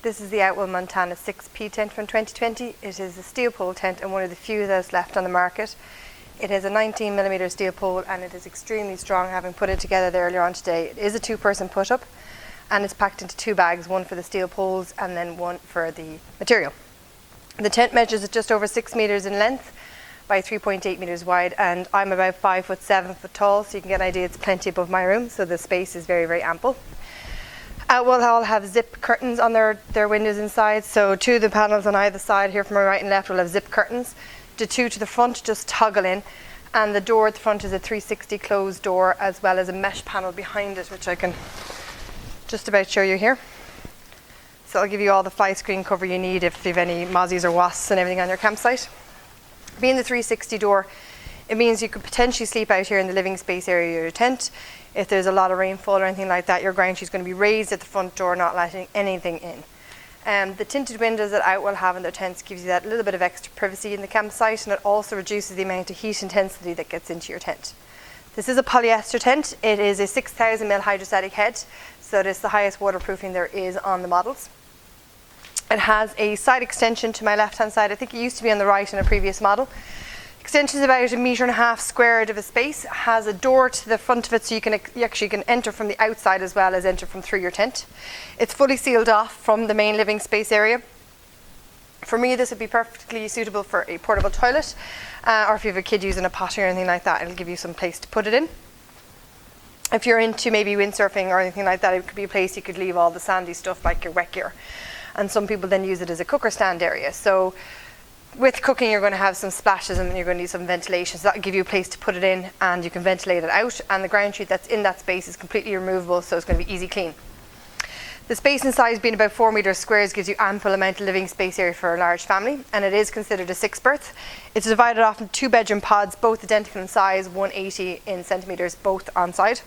This is the Outwell Montana 6P tent from 2020. It is a steel pole tent and one of the few that's left on the market. It has a 19mm steel pole and it is extremely strong, having put it together earlier on today. It is a 2-person put-up and it's packed into 2 bags, one for the steel poles and then one for the material. The tent measures at just over 6 meters in length by 3.8 meters wide, and I'm about 5 foot 7 foot tall, so you can get an idea it's plenty above my room, so the space is very, very ample. Outwell all have zip curtains on their windows inside, so 2 of the panels on either side here from my right and left will have zip curtains. The 2 to the front just toggle in, and the door at the front is a 360 closed door, as well as a mesh panel behind it, which I can just about show you here. So I'll give you all the fly screen cover you need if you have any mozzies or wasps and everything on your campsite. Being the 360 door, it means you could potentially sleep out here in the living space area of your tent. If there's a lot of rainfall or anything like that, your ground sheet is going to be raised at the front door, not letting anything in. The tinted windows that Outwell have in their tents gives you that little bit of extra privacy in the campsite, and it also reduces the amount of heat intensity that gets into your tent. This is a polyester tent. It is a 6,000 ml hydrostatic head, so it is the highest waterproofing there is on the models. It has a side extension to my left hand side. I think it used to be on the right in a previous model. Extension is about 1.5 meters squared of a space. It has a door to the front of it, so you actually can enter from the outside as well as enter from through your tent. It's fully sealed off from the main living space area. For me, this would be perfectly suitable for a portable toilet, or if you have a kid using a potty or anything like that, it'll give you some place to put it in. If you're into maybe windsurfing or anything like that, it could be a place you could leave all the sandy stuff like your wet gear. And some people then use it as a cooker stand area. So with cooking, you're going to have some splashes and you're going to need some ventilation. So that'll give you a place to put it in and you can ventilate it out. And the ground sheet that's in that space is completely removable, so it's going to be easy clean. The space and size being about 4 meters squares gives you ample amount of living space area for a large family, and it is considered a 6-berth. It's divided off into 2 bedroom pods, both identical in size, 180 in centimeters, both on side.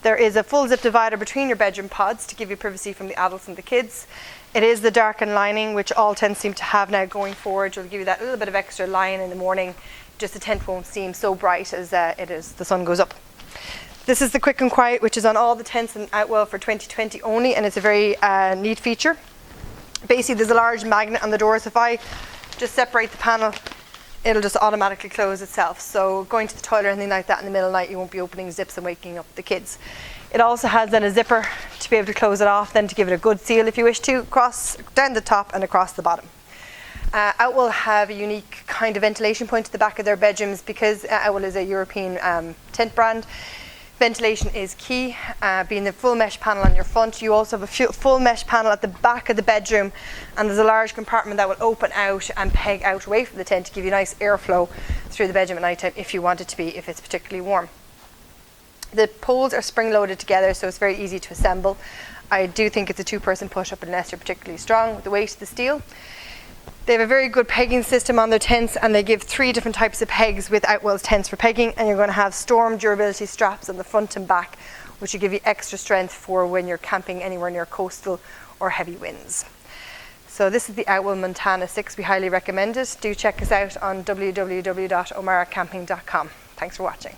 There is a full zip divider between your bedroom pods to give you privacy from the adults and the kids. It is the darkened lining, which all tents seem to have now going forward. It'll give you that little bit of extra line in the morning, just the tent won't seem so bright as the sun goes up. This is the quick and quiet, which is on all the tents in Outwell for 2020 only, and it's a very neat feature. Basically, there's a large magnet on the door, so if I just separate the panel, it'll just automatically close itself. So going to the toilet or anything like that in the middle of the night, you won't be opening zips and waking up the kids. It also has then a zipper to be able to close it off, then to give it a good seal if you wish to, across down the top and across the bottom. Outwell have a unique kind of ventilation point at the back of their bedrooms because Outwell is a European tent brand. Ventilation is key, being the full mesh panel on your front. You also have a full mesh panel at the back of the bedroom, and there's a large compartment that will open out and peg out away from the tent to give you nice airflow through the bedroom at night time if you want it to be, if it's particularly warm. The poles are spring loaded together, so it's very easy to assemble. I do think it's a 2-person push-up unless you're particularly strong with the weight of the steel. They have a very good pegging system on their tents, and they give 3 different types of pegs with Outwell's tents for pegging, and you're going to have storm durability straps on the front and back, which will give you extra strength for when you're camping anywhere near coastal or heavy winds. So this is the Outwell Montana 6. We highly recommend it. Do check us out on www.omaracamping.com. Thanks for watching.